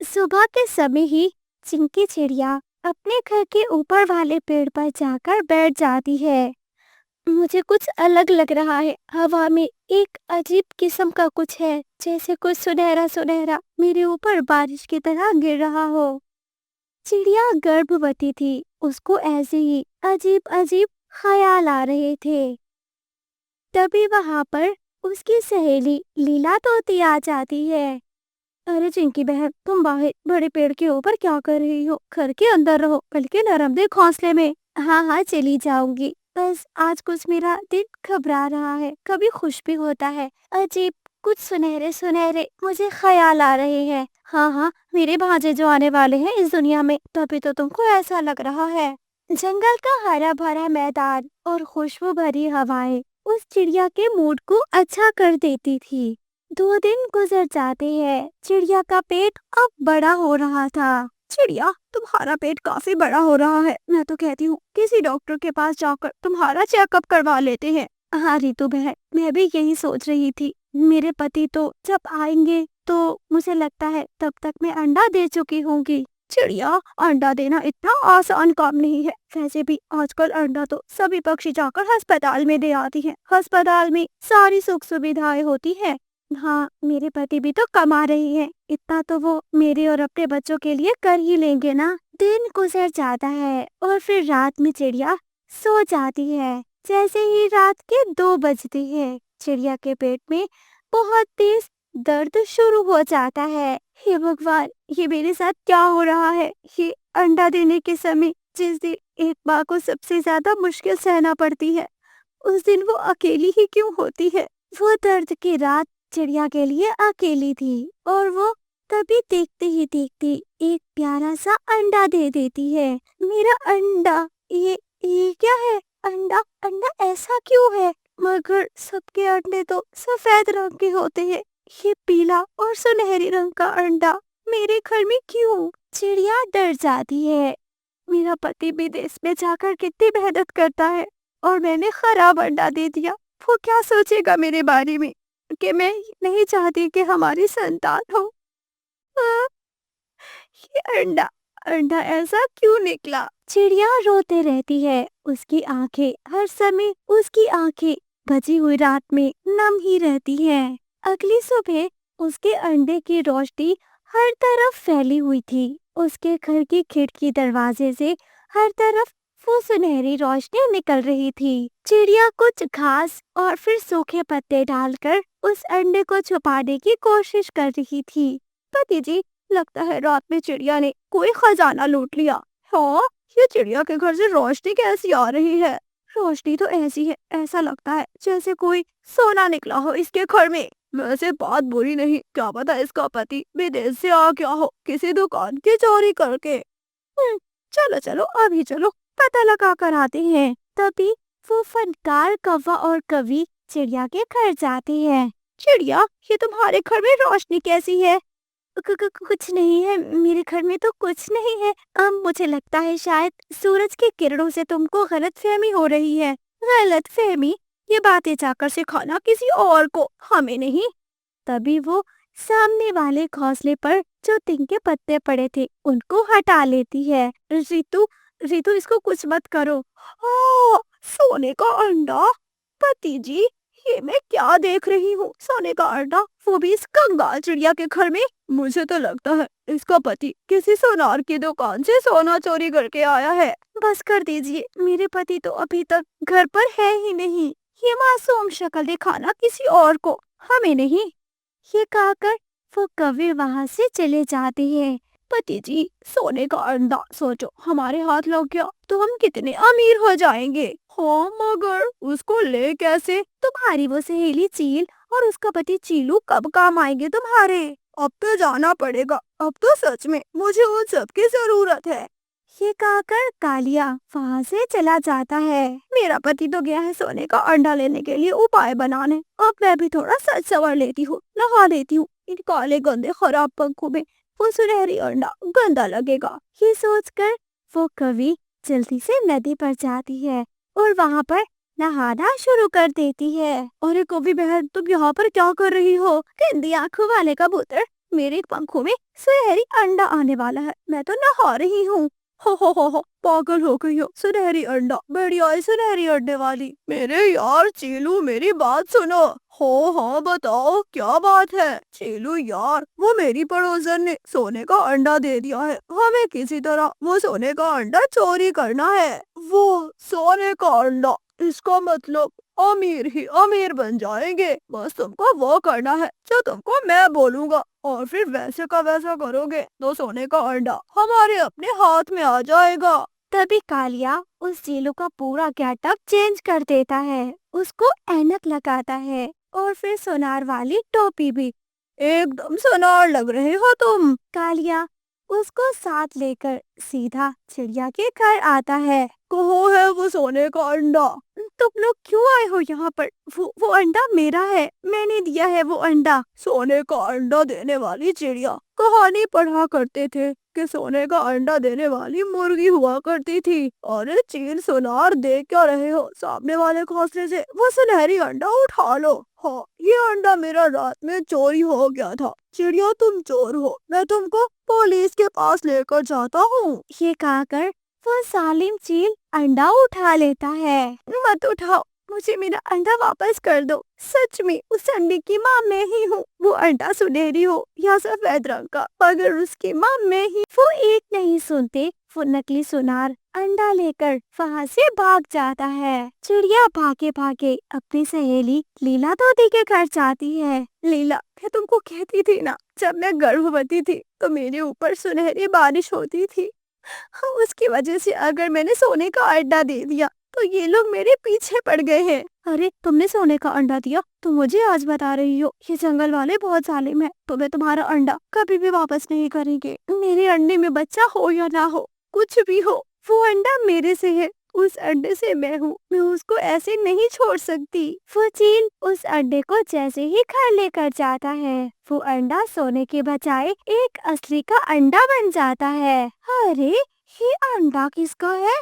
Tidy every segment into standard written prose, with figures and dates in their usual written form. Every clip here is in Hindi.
सुबह के समय ही चिंकी चिड़िया अपने घर के ऊपर वाले पेड़ पर जाकर बैठ जाती है। मुझे कुछ अलग लग रहा है। हवा में एक अजीब किस्म का कुछ है, जैसे कुछ सुनहरा सुनहरा मेरे ऊपर बारिश की तरह गिर रहा हो। चिड़िया गर्भवती थी, उसको ऐसे ही अजीब अजीब ख्याल आ रहे थे। तभी वहां पर उसकी सहेली लीला तोती आ जाती है। अरे चिंकी बहन, तुम बाहर बड़े पेड़ के ऊपर क्या कर रही हो? घर के अंदर रहो, कल के नरम दे घोंसले में। हाँ हाँ, चली जाऊंगी। बस आज कुछ मेरा दिल घबरा रहा है, कभी खुश भी होता है। अजीब कुछ सुनहरे सुनहरे मुझे ख्याल आ रहे हैं। हाँ हाँ, मेरे भांजे जो आने वाले हैं इस दुनिया में, तभी तो तुमको ऐसा लग रहा है। जंगल का हरा भरा मैदान और खुशबू भरी हवाएं उस चिड़िया के मूड को अच्छा कर देती थी। 2 दिन गुजर जाते हैं। चिड़िया का पेट अब बड़ा हो रहा था। चिड़िया, तुम्हारा पेट काफी बड़ा हो रहा है। मैं तो कहती हूँ किसी डॉक्टर के पास जाकर तुम्हारा चेकअप करवा लेते हैं। हाँ रितु बहन, मैं भी यही सोच रही थी। मेरे पति तो जब आएंगे तो मुझे लगता है तब तक मैं अंडा दे चुकी होंगी। चिड़िया, अंडा देना इतना आसान काम नहीं है। वैसे भी आजकल अंडा तो सभी पक्षी जाकर अस्पताल में दे आती हैं। अस्पताल में सारी सुख सुविधाएं होती है। हाँ, मेरे पति भी तो कमा रहे हैं, इतना तो वो मेरे और अपने बच्चों के लिए कर ही लेंगे ना। दिन गुजर जाता है और फिर रात में चिड़िया सो जाती है। जैसे ही रात के 2 बजते हैं, चिड़िया के पेट में बहुत तेज दर्द शुरू हो जाता है। हे भगवान, ये मेरे साथ क्या हो रहा है? ये अंडा देने के समय जिस दिन एक माँ को सबसे ज्यादा मुश्किल सहना पड़ती है, उस दिन वो अकेली ही क्यों होती है? वो दर्द की रात चिड़िया के लिए अकेली थी और वो तभी देखते ही देखते एक प्यारा सा अंडा दे देती है। मेरा अंडा, ये क्या है? अंडा अंडा ऐसा क्यों है? मगर सबके अंडे तो सफेद रंग के होते हैं। ये पीला और सुनहरी रंग का अंडा मेरे घर में क्यों? चिड़िया डर जाती है। मेरा पति विदेश में जाकर कितनी मेहनत करता है और मैंने खराब अंडा दे दिया। वो क्या सोचेगा मेरे बारे में कि मैं नहीं चाहती कि हमारी संतान हो। हाँ, ये अंडा अंडा ऐसा क्यों निकला? चिड़िया रोते रहती है। उसकी आंखें हर समय उसकी आंखें बची हुई रात में नम ही रहती है। अगली सुबह उसके अंडे की रोशनी हर तरफ फैली हुई थी। उसके घर की खिड़की दरवाजे से हर तरफ वो सुनहरी रोशनी निकल रही थी। चिड़िया कुछ घास और फिर सूखे पत्ते डालकर उस अंडे को छुपाने की कोशिश कर रही थी। पति जी, लगता है रात में चिड़िया ने कोई खजाना लूट लिया। हाँ, ये चिड़िया के घर से रोशनी कैसी आ रही है? रोशनी तो ऐसी है, ऐसा लगता है जैसे कोई सोना निकला हो इसके घर में। वैसे बात बुरी नहीं, क्या पता इसका पति विदेश से आ गया हो किसी दुकान की चोरी करके। चलो चलो, अभी चलो पता लगा कर आते हैं। तभी वो फनकार कौवा और कवि चिड़िया के घर जाते हैं। चिड़िया, ये तुम्हारे घर में रोशनी कैसी है? कुछ नहीं है, मेरे घर में तो कुछ नहीं है। मुझे लगता है शायद सूरज की किरणों से तुमको गलतफहमी हो रही है। गलतफहमी? ये बातें जाकर सिखाना किसी और को, हमें नहीं। तभी वो सामने वाले घोंसले पर जो तिंक के पत्ते पड़े थे उनको हटा लेती है। रितु, रितु, इसको कुछ मत करो। सोने का अंडा? पति जी, ये मैं क्या देख रही हूँ? सोने का अंडा, वो भी इस कंगाल चिड़िया के घर में। मुझे तो लगता है इसका पति किसी सोनार की दुकान से सोना चोरी करके आया है। बस कर दीजिए, मेरे पति तो अभी तक घर पर है ही नहीं। ये मासूम शक्ल दिखाना किसी और को, हमें नहीं। ये कहकर वो कौवे वहां से चले जाते हैं। पति जी, सोने का अंडा, सोचो हमारे हाथ लग गया तो हम कितने अमीर हो जाएंगे। हाँ, मगर उसको ले कैसे? तुम्हारी वो सहेली चील और उसका पति चीलू कब काम आएंगे तुम्हारे? अब तो जाना पड़ेगा, अब तो सच में मुझे उन सब की जरूरत है। ये कहकर कालिया वहाँ से चला जाता है। मेरा पति तो गया है सोने का अंडा लेने के लिए उपाय बनाने। अब मैं भी थोड़ा सच सवर लेती हूँ, नहा लेती हूँ इन काले गंदे खराब पंखों में। वो सुनहरी अंडा गंदा लगेगा। ये सोचकर वो कवि जल्दी से नदी पर जाती है और वहाँ पर नहाना शुरू कर देती है। अरे कवि बहन, तुम यहाँ पर क्या कर रही हो? गंदी आंखों वाले कबूतर, मेरे पंखों में सुनहरी अंडा आने वाला है। मैं तो नहा रही हूँ। हो, पागल हो गई हो। सुनहरी अंडा, बढ़िया है सुनहरी अंडे वाली। मेरे यार चीलू, मेरी बात सुनो। हो हाँ, बताओ क्या बात है। चीलू यार, वो मेरी पड़ोसन ने सोने का अंडा दे दिया है। हमें किसी तरह वो सोने का अंडा चोरी करना है। वो सोने का अंडा, इसका मतलब अमीर ही अमीर बन जाएंगे। बस तुमको वो करना है जो तुमको मैं बोलूंगा, और फिर वैसे का वैसा करोगे तो सोने का अंडा हमारे अपने हाथ में आ जाएगा। तभी कालिया उस चीलू का पूरा गेटअप चेंज कर देता है। उसको ऐनक लगाता है और फिर सोनार वाली टोपी भी। एकदम सोनार लग रहे हो तुम। कालिया उसको साथ लेकर सीधा चिड़िया के घर आता है। कहो है वो सोने का अंडा। तुम लोग क्यों आए हो यहाँ पर? वो अंडा मेरा है, मैंने दिया है वो अंडा। सोने का अंडा देने वाली चिड़िया, कहानी पढ़ा करते थे कि सोने का अंडा देने वाली मुर्गी हुआ करती थी। अरे चील सोनार, देख क्या रहे हो? सामने वाले घोंसले से वो सुनहरी अंडा उठा लो। हाँ, ये अंडा मेरा रात में चोरी हो गया था। चिड़िया तुम चोर हो, मैं तुमको पुलिस के पास लेकर जाता हूँ। ये कहकर वो जालिम चील अंडा उठा लेता है। मत उठाओ, मुझे मेरा अंडा वापस कर दो। सच में उस अंडे की माँ मैं ही हूँ। वो अंडा सुनहरी हो या सफेद रंग का, मगर उसकी माँ मैं ही। वो एक नहीं सुनते, वो नकली सुनार अंडा लेकर वहाँ से भाग जाता है। चिड़िया भागे भागे अपनी सहेली लीला तोती के घर जाती है। लीला, मैं तुमको कहती थी ना, जब मैं गर्भवती थी तो मेरे ऊपर सुनहरी बारिश होती थी। हाँ, उसकी वजह से अगर मैंने सोने का अंडा दे दिया तो ये लोग मेरे पीछे पड़ गए हैं। अरे तुमने सोने का अंडा दिया तो मुझे आज बता रही हो? ये जंगल वाले बहुत जालिम है। तुम्हें तुम्हारा अंडा कभी भी वापस नहीं करेंगे। मेरे अंडे में बच्चा हो या ना हो, कुछ भी हो, वो अंडा मेरे से है। उस अंडे से मैं हूँ, मैं उसको ऐसे नहीं छोड़ सकती। वो चील उस अंडे को जैसे ही घर लेकर जाता है, वो अंडा सोने के बजाय एक असली का अंडा बन जाता है। अरे ये अंडा किसका है?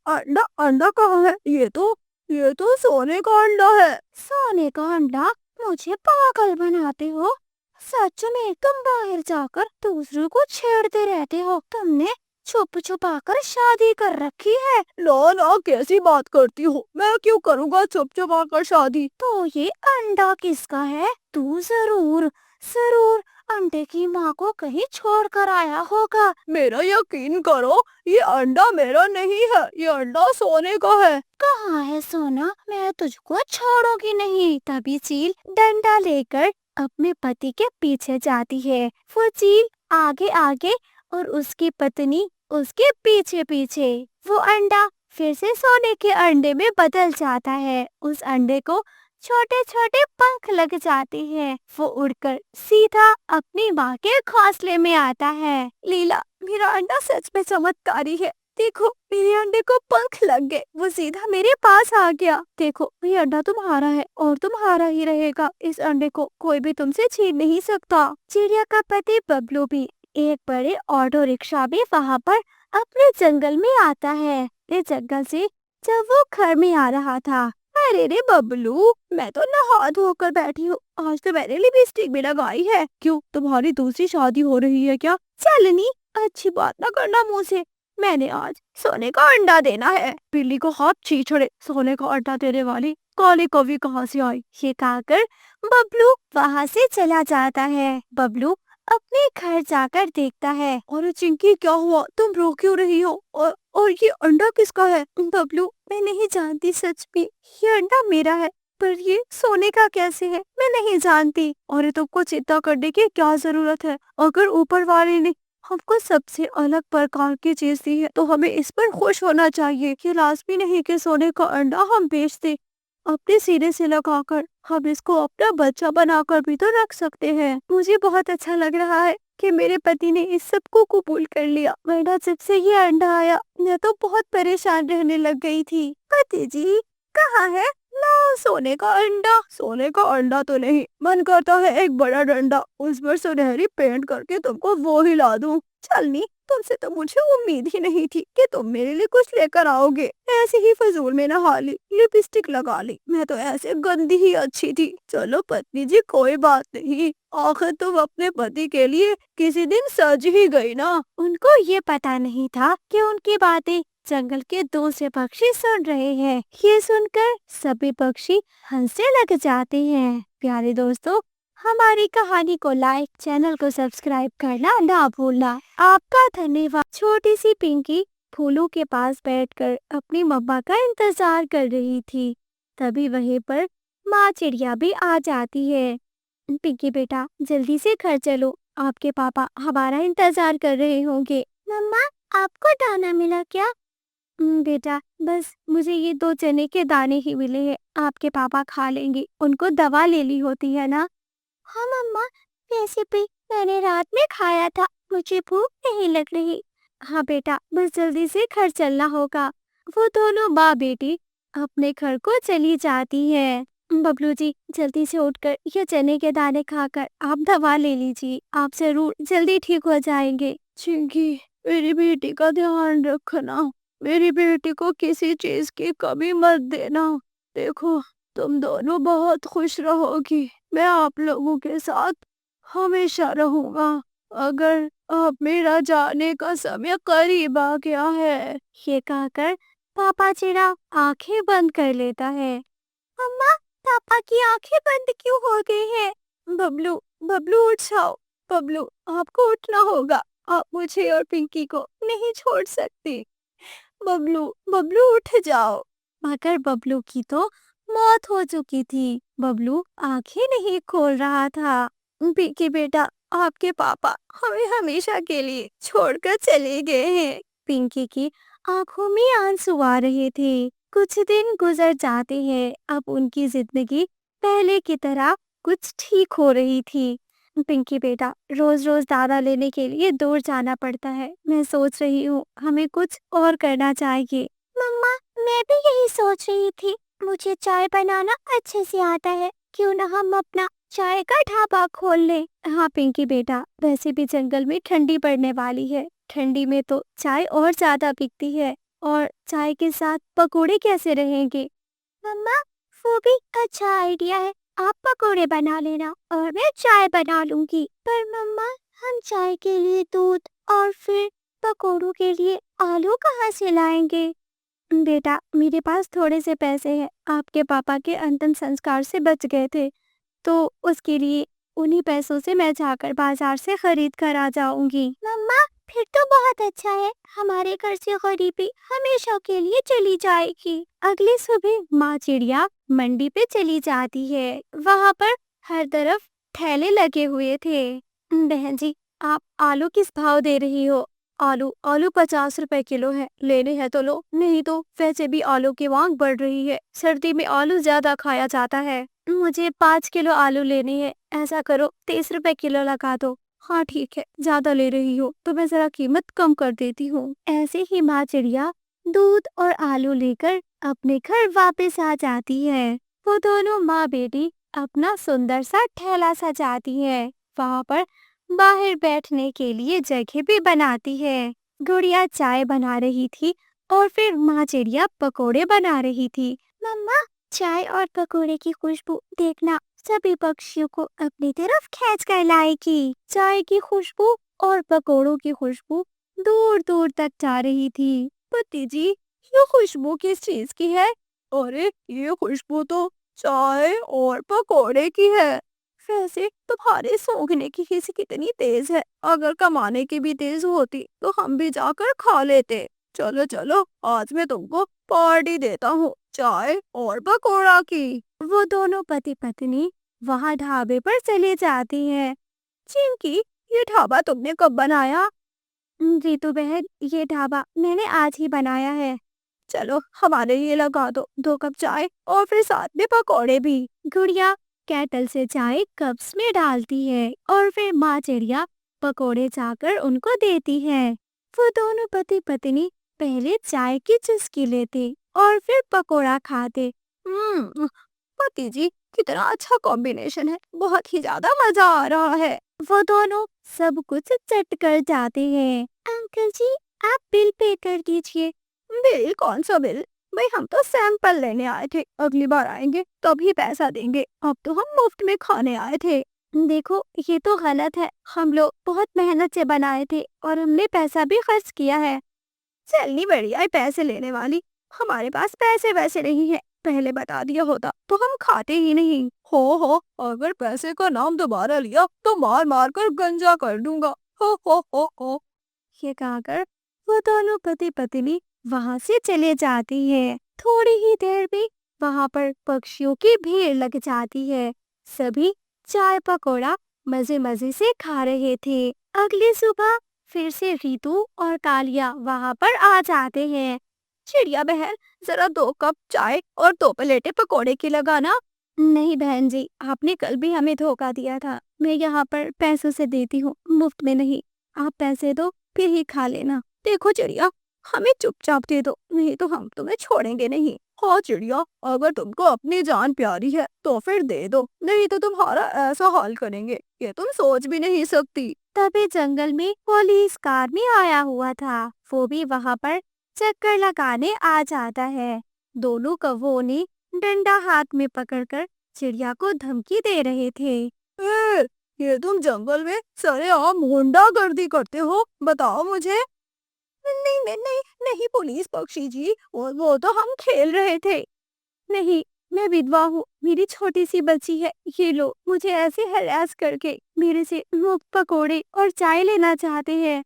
अंडा अंडा कहाँ है? ये तो सोने का अंडा है। सोने का अंडा? मुझे पागल बनाते हो। सच में तुम बाहर जाकर दूसरों को छेड़ते रहते हो। तुमने छुप छुपा कर शादी कर रखी है। ना ना, कैसी बात करती हो? मैं क्यों करूँगा छुप छुपा कर शादी? तो ये अंडा किसका है? तू जरूर जरूर अंडे की माँ को कहीं छोड़ कर आया होगा। मेरा यकीन करो, ये अंडा मेरा नहीं है, ये अंडा सोने का है। कहाँ है सोना? मैं तुझको छोड़ूंगी नहीं। तभी चील डंडा लेकर अपने पति के पीछे जाती है। वो चील आगे आगे और उसकी पत्नी उसके पीछे पीछे। वो अंडा फिर से सोने के अंडे में बदल जाता है। उस अंडे को छोटे छोटे पंख लग जाते हैं। वो उड़कर सीधा अपनी माँ के घोंसले में आता है। लीला, मेरा अंडा सच में चमत्कारी है। देखो, मेरे अंडे को पंख लग गए। वो सीधा मेरे पास आ गया। देखो, ये अंडा तुम्हारा है और तुम्हारा ही रहेगा। इस अंडे को कोई भी तुमसे छीन नहीं सकता। चिड़िया का पति बबलू भी, एक बड़े ऑटो रिक्शा भी वहाँ पर अपने जंगल में आता है। ये जंगल से जब वो घर में आ रहा था, अरे रे बबलू, मैं तो नहा धोकर बैठी हूँ। आज तो मैंने लिपस्टिक भी लगाई है। क्यों, तुम्हारी दूसरी शादी हो रही है क्या? चलनी, अच्छी बात ना करना मुँह से। मैंने आज सोने का अंडा देना है। बिल्ली को हाथ छीछड़े, सोने का अंडा देने वाली काली कवि कहाँ से आई? ये कहकर बबलू वहाँ से चला जाता है। बबलू अपने घर जाकर देखता है। अरे चिंकी, क्या हुआ? तुम रो क्यों रही हो? और ये अंडा किसका है? बबलू, मैं नहीं जानती, सच में ये अंडा मेरा है, पर ये सोने का कैसे है मैं नहीं जानती। अरे तुमको चिंता करने की क्या जरूरत है? अगर ऊपर वाले ने हमको सबसे अलग प्रकार की चीज दी है तो हमें इस पर खुश होना चाहिए। ये लाजमी नहीं कि सोने का अंडा हम बेच दे। अपने सीने से लगाकर हम इसको अपना बच्चा बनाकर भी तो रख सकते हैं। मुझे बहुत अच्छा लग रहा है कि मेरे पति ने इस सब को कबूल कर लिया, वरना जब से ये अंडा आया मैं तो बहुत परेशान रहने लग गई थी। पति जी कहाँ है? ला, सोने का अंडा। सोने का अंडा तो नहीं, मन करता है एक बड़ा डंडा, उस पर सुनहरी पेंट करके तुमको वो ही ला दूं। चलनी, तुमसे तो मुझे उम्मीद ही नहीं थी कि तुम मेरे लिए कुछ लेकर आओगे। ऐसे ही फजूल में नहा ली, लिपस्टिक लगा ली, मैं तो ऐसे गंदी ही अच्छी थी। चलो पत्नी जी कोई बात नहीं, आखिर तुम अपने पति के लिए किसी दिन सज ही गई ना। उनको ये पता नहीं था कि उनकी बातें जंगल के दूसरे पक्षी सुन रहे हैं। ये सुनकर सभी पक्षी हंसने लग जाते हैं। प्यारे दोस्तों, हमारी कहानी को लाइक, चैनल को सब्सक्राइब करना ना भूलना। आपका धन्यवाद। छोटी सी पिंकी फूलों के पास बैठकर अपनी मम्मा का इंतजार कर रही थी। तभी वहीं पर माँ चिड़िया भी आ जाती है। पिंकी बेटा, जल्दी से घर चलो, आपके पापा हमारा इंतजार कर रहे होंगे। मम्मा, आपको दाना मिला क्या? बेटा, बस मुझे ये 2 चने के दाने ही मिले हैं, आपके पापा खा लेंगे, उनको दवा ले ली होती है ना। हाँ मम्मा, वैसे भी मैंने रात में खाया था, मुझे भूख नहीं लग रही। हाँ बेटा, बस जल्दी से घर चलना होगा। वो दोनों माँ बेटी अपने घर को चली जाती है। बबलू जी, जल्दी से उठकर ये चने के दाने खाकर आप दवा ले लीजिए, आप जरूर जल्दी ठीक हो जाएंगे। चिंकी, मेरी बेटी का ध्यान रखना, मेरी बेटी को किसी चीज की कमी मत देना। देखो, तुम दोनों बहुत खुश रहोगी, मैं आप लोगों के साथ हमेशा रहूंगा। अगर अब मेरा जाने का समय करीब आ गया है। ये कहकर पापा चिड़ा आंखें बंद कर लेता है। अम्मा, पापा की आंखें बंद क्यों हो गई है? बबलू, बबलू उठ जाओ। बबलू, आपको उठना होगा, आप मुझे और पिंकी को नहीं छोड़ सकती। बबलू, बबलू उठ जाओ। मगर बबलू की तो मौत हो चुकी थी। बबलू आंखें नहीं खोल रहा था। पिंकी बेटा, आपके पापा हमें हमेशा के लिए छोड़कर चले गए हैं। पिंकी की आंखों में आंसू आ रहे थे। कुछ दिन गुजर जाते हैं। अब उनकी जिंदगी पहले की तरह कुछ ठीक हो रही थी। पिंकी बेटा, रोज रोज दाना लेने के लिए दूर जाना पड़ता है। मैं सोच रही हूँ हमें कुछ और करना चाहिए। मम्मा, मैं भी यही सोच रही थी। मुझे चाय बनाना अच्छे से आता है, क्यों ना हम अपना चाय का ढाबा खोल ले। हाँ पिंकी बेटा, वैसे भी जंगल में ठंडी पड़ने वाली है, ठंडी में तो चाय और ज्यादा बिकती है, और चाय के साथ पकोड़े कैसे रहेंगे? मम्मा, वो भी अच्छा आइडिया है। आप पकोड़े बना लेना और मैं चाय बना लूंगी। पर मम्मा, हम चाय के लिए दूध और फिर पकोड़ों के लिए आलू कहाँ से लाएंगे? बेटा, मेरे पास थोड़े से पैसे हैं, आपके पापा के अंतिम संस्कार से बच गए थे, तो उसके लिए उन्हीं पैसों से मैं जाकर बाजार से खरीद कर आ जाऊंगी। मम्मा, फिर तो बहुत अच्छा है, हमारे घर से गरीबी हमेशा के लिए चली जाएगी। अगली सुबह माँ चिड़िया मंडी पे चली जाती है। वहाँ पर हर तरफ ठेले लगे हुए थे। बहन जी, आप आलू किस भाव दे रही हो? आलू आलू 50 रुपए किलो है, लेने हैं तो लो, नहीं तो वैसे भी आलू की मांग बढ़ रही है, सर्दी में आलू ज्यादा खाया जाता है। मुझे 5 किलो आलू लेने हैं, ऐसा करो 30 रुपए किलो लगा दो। हाँ ठीक है, ज्यादा ले रही हो तो मैं जरा कीमत कम कर देती हूँ। ऐसे ही माँ चिड़िया दूध और आलू लेकर अपने घर वापस आ जाती है। वो दोनों माँ बेटी अपना सुंदर सा ठेला सजाती है। वहाँ पर बाहर बैठने के लिए जगह भी बनाती है। गुड़िया चाय बना रही थी और फिर माँ चिड़िया पकोड़े बना रही थी। मम्मा, चाय और पकोड़े की खुशबू देखना सभी पक्षियों को अपनी तरफ खींच कर लाएगी। चाय की खुशबू और पकोड़ों की खुशबू दूर दूर तक जा रही थी। पति जी, ये खुशबू किस चीज की है? अरे, ये खुशबू तो चाय और पकोड़े की है। वैसे तुम्हारे सूंघने की हिस्से कितनी तेज है, अगर कमाने की भी तेज होती तो हम भी जाकर खा लेते। चलो चलो, आज मैं तुमको पार्टी देता हूँ, चाय और पकोड़ा की। वो दोनों पति पत्नी वहाँ ढाबे पर चले जाती हैं। चिंकी, ये ढाबा तुमने कब बनाया? रितु बहन, ये ढाबा मैंने आज ही बनाया है। चलो हमारे लिए लगा दो 2 कप चाय और फिर साथ में पकोड़े भी। गुड़िया केटल से चाय कप्स में डालती है और फिर माँ चिड़िया पकोड़े जाकर उनको देती है। वो दोनों पति पत्नी पहले चाय की चुस्की लेते और फिर पकोड़ा खाते। पति जी, कितना अच्छा कॉम्बिनेशन है, बहुत ही ज्यादा मजा आ रहा है। वो दोनों सब कुछ चट कर जाते हैं। अंकल जी, आप बिल पे कर दीजिए। बिल? कौन सा बिल? भाई हम तो सैंपल लेने आए थे, अगली बार आएंगे तभी पैसा देंगे, अब तो हम मुफ्त में खाने आए थे। देखो, ये तो गलत है। हम लोग बहुत मेहनत से बनाए थे और हमने पैसा भी खर्च किया है। चलनी बढ़िया है पैसे लेने वाली, हमारे पास पैसे वैसे नहीं है, पहले बता दिया होता तो हम खाते ही नहीं। हो, अगर पैसे का नाम दोबारा लिया तो मार मार कर गंजा कर दूंगा। हो। ये कहकर वो दोनों पति पत्नी वहां से चले जाती है। थोड़ी ही देर में वहां पर पक्षियों की भीड़ लग जाती है। सभी चाय पकौड़ा मजे मजे से खा रहे थे। अगली सुबह फिर से रीतू और कालिया वहां पर आ जाते हैं। चिड़िया बहन, जरा 2 कप चाय और 2 प्लेटें पकोड़े की लगाना। नहीं बहन जी, आपने कल भी हमें धोखा दिया था। मैं यहाँ पर पैसों से देती हूँ, मुफ्त में नहीं। आप पैसे दो, फिर ही खा लेना। देखो चिड़िया, हमें चुपचाप दे दो, नहीं तो हम तुम्हें छोड़ेंगे नहीं। हाँ चिड़िया, अगर तुमको अपनी जान प्यारी है तो फिर दे दो, नहीं तो तुम्हारा ऐसा हाल करेंगे ये तुम सोच भी नहीं सकती। तभी जंगल में पुलिस कार में आया हुआ था। वो भी वहाँ पर चक्कर लगाने आ जाता है। दोनों कौवों ने डंडा हाथ में पकड़कर चिड़िया को धमकी दे रहे थे। ये तुम जंगल में सरेआम गुंडागर्दी करते हो, बताओ मुझे। नहीं पुलिस पक्षी जी, वो तो हम खेल रहे थे। नहीं, मैं विधवा हूँ, मेरी छोटी सी बच्ची है। ये लोग मुझे ऐसे हरास करके मेरे से मुफ्त पकोड़े और चाय लेना चाहते हैं।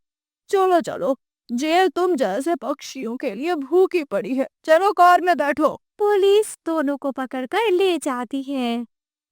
चलो चलो, जेल तुम जैसे पक्षियों के लिए भूखी पड़ी है, चलो कार में बैठो। पुलिस दोनों को पकड़कर ले जाती है।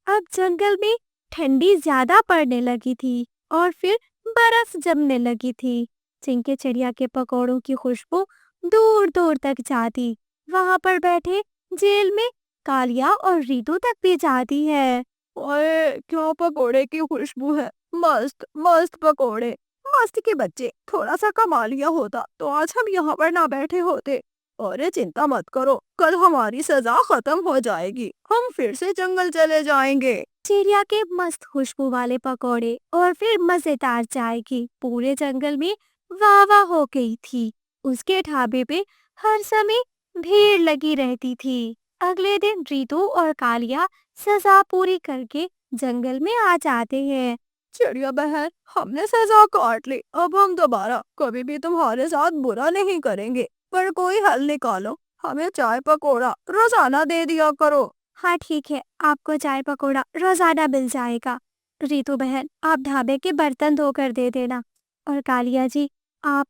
अब जंगल में ठंडी ज्यादा पड़ने लगी थी और फिर बर्फ जमने लगी थी। चिंके चिड़िया के पकौड़ों की खुशबू दूर दूर तक जाती। वहां पर बैठे जेल में कालिया और रीतू तक भी जाती है। ओए, क्या पकोड़े की खुशबू है, मस्त मस्त पकोड़े। मस्त के बच्चे, थोड़ा सा कमा लिया होता तो आज हम यहाँ पर ना बैठे होते। अरे चिंता मत करो, कल हमारी सजा खत्म हो जाएगी, हम फिर से जंगल चले जाएंगे। चिड़िया के मस्त खुशबू वाले पकौड़े और फिर मजेदार चाय की पूरे जंगल में वाह वाह हो गई थी। उसके ढाबे पे हर समय भीड़ लगी रहती थी। अगले दिन रीतू और कालिया सजा पूरी करके जंगल में आ जाते हैं। चिड़िया बहन, हमने सजा काट ली, अब हम दोबारा कभी भी तुम्हारे साथ बुरा नहीं करेंगे, पर कोई हल निकालो, हमें चाय पकोड़ा रोजाना दे दिया करो। हाँ ठीक है, आपको चाय पकौड़ा रोजाना मिल जाएगा। रीतू बहन, आप ढाबे के बर्तन धोकर दे देना। और कालिया जी, आप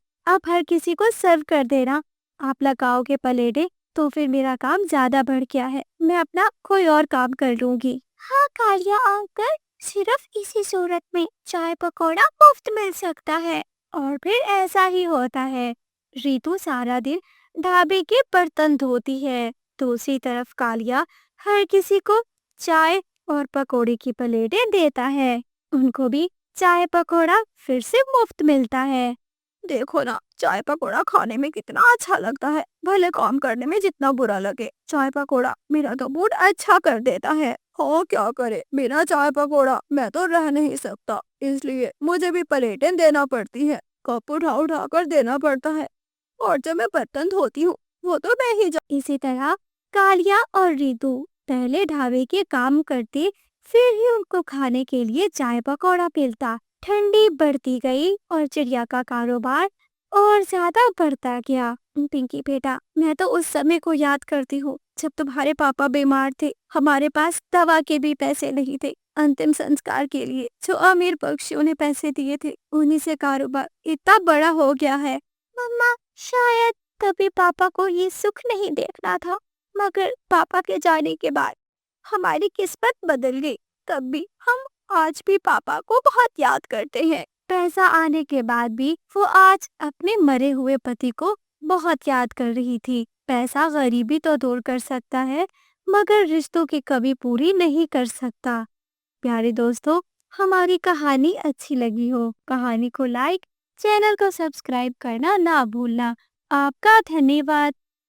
हर किसी को सर्व कर देना। आप लगाओगे प्लेटें तो फिर मेरा काम ज्यादा बढ़ गया है, मैं अपना कोई और काम कर लूंगी। हाँ कालिया अंकल, सिर्फ इसी सूरत में चाय पकौड़ा मुफ्त मिल सकता है। और फिर ऐसा ही होता है। रीतू सारा दिन ढाबे के बर्तन धोती है। दूसरी तरफ कालिया हर किसी को चाय और पकोड़े की प्लेटें देता है। उनको भी चाय पकोड़ा फिर से मुफ्त मिलता है। देखो ना, चाय पकोड़ा खाने में कितना अच्छा लगता है, भले काम करने में जितना बुरा लगे, चाय पकोड़ा मेरा तो मूड अच्छा कर देता है। हाँ क्या करे, बिना चाय पकोड़ा मैं तो रह नहीं सकता, इसलिए मुझे भी प्लेटें देना पड़ती है, कप उठा उठा कर देना पड़ता है, और जब मैं बर्तन धोती हूँ वो तो मैं ही इसी तरह कालिया और रीतू पहले ढाबे के काम करते, फिर ही उनको खाने के लिए चाय पकौड़ा मिलता। ठंडी बढ़ती गई और चिड़िया का कारोबार और ज्यादा बढ़ता गया। पिंकी बेटा, मैं तो उस समय को याद करती हूँ जब तुम्हारे पापा बीमार थे। हमारे पास दवा के भी पैसे नहीं थे। अंतिम संस्कार के लिए जो अमीर पक्षियों ने पैसे दिए थे, उन्हीं से कारोबार इतना बड़ा हो गया है। मम्मा, शायद तभी पापा को ये सुख नहीं देखना था, मगर पापा के जाने के बाद हमारी किस्मत बदल गई। तब भी हम आज भी पापा को बहुत याद करते हैं। पैसा आने के बाद भी वो आज अपने मरे हुए पति को बहुत याद कर रही थी। पैसा गरीबी तो दूर कर सकता है, मगर रिश्तों की कभी पूरी नहीं कर सकता। प्यारे दोस्तों, हमारी कहानी अच्छी लगी हो, कहानी को लाइक, चैनल को सब्सक्राइब करना ना भूलना। आपका धन्यवाद।